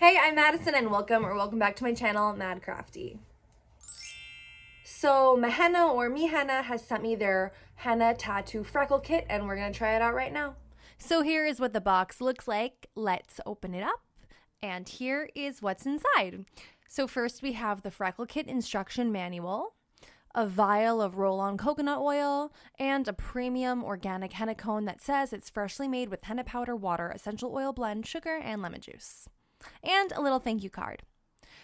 Hey, I'm Madison and welcome back to my channel, Mad Crafty. So MIHENNA has sent me their henna tattoo freckle kit and we're gonna try it out right now. So here is what the box looks like. Let's open it up. And here is what's inside. So first we have the Freckle Kit instruction manual, a vial of roll-on coconut oil, and a premium organic henna cone that says it's freshly made with henna powder, water, essential oil blend, sugar, and lemon juice. And a little thank you card.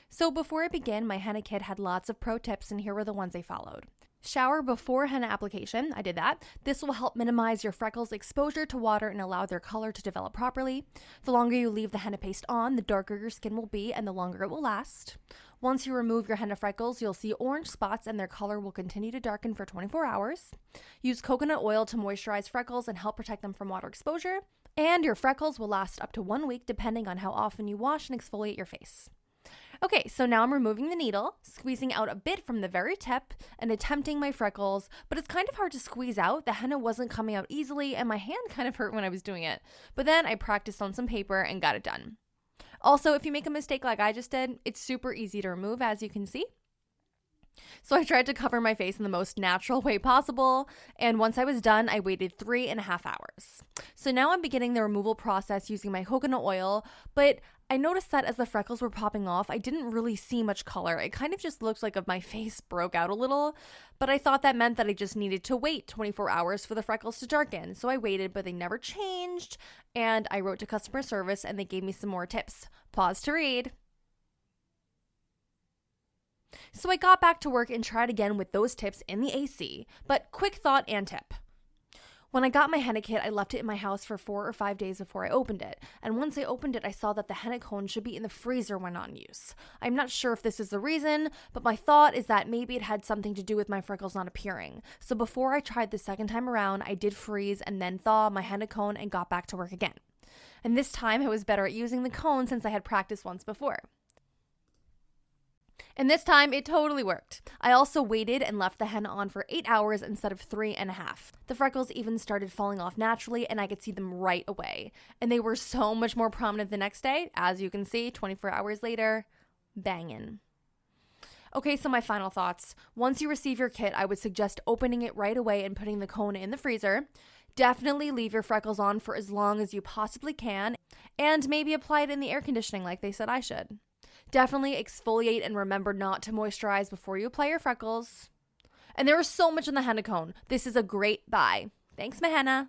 So before I begin, my henna kit had lots of pro tips, and here were the ones I followed. Shower before henna application. I did that. This will help minimize your freckles' exposure to water and allow their color to develop properly. The longer you leave the henna paste on, the darker your skin will be and the longer it will last. Once you remove your henna freckles, you'll see orange spots and their color will continue to darken for 24 hours. Use coconut oil to moisturize freckles and help protect them from water exposure. And your freckles will last up to 1 week depending on how often you wash and exfoliate your face. Okay, so now I'm removing the needle, squeezing out a bit from the very tip and attempting my freckles, but it's kind of hard to squeeze out. The henna wasn't coming out easily and my hand kind of hurt when I was doing it. But then I practiced on some paper and got it done. Also, if you make a mistake like I just did, it's super easy to remove, as you can see. So I tried to cover my face in the most natural way possible, and once I was done, I waited 3.5 hours. So now I'm beginning the removal process using my coconut oil, but I noticed that as the freckles were popping off, I didn't really see much color. It kind of just looked like my face broke out a little, but I thought that meant that I just needed to wait 24 hours for the freckles to darken. So I waited, but they never changed, and I wrote to customer service and they gave me some more tips. Pause to read. So I got back to work and tried again with those tips in the AC, but quick thought and tip. When I got my henna kit, I left it in my house for 4 or 5 days before I opened it, and once I opened it, I saw that the henna cone should be in the freezer when not in use. I'm not sure if this is the reason, but my thought is that maybe it had something to do with my freckles not appearing. So before I tried the second time around, I did freeze and then thaw my henna cone and got back to work again. And this time I was better at using the cone since I had practiced once before. And this time, it totally worked. I also waited and left the henna on for 8 hours instead of 3.5. The freckles even started falling off naturally, and I could see them right away. And they were so much more prominent the next day. As you can see, 24 hours later, bangin'. Okay, so my final thoughts. Once you receive your kit, I would suggest opening it right away and putting the cone in the freezer. Definitely leave your freckles on for as long as you possibly can, and maybe apply it in the air conditioning like they said I should. Definitely exfoliate and remember not to moisturize before you apply your freckles. And there is so much in the henna cone. This is a great buy. Thanks, MIHENNA.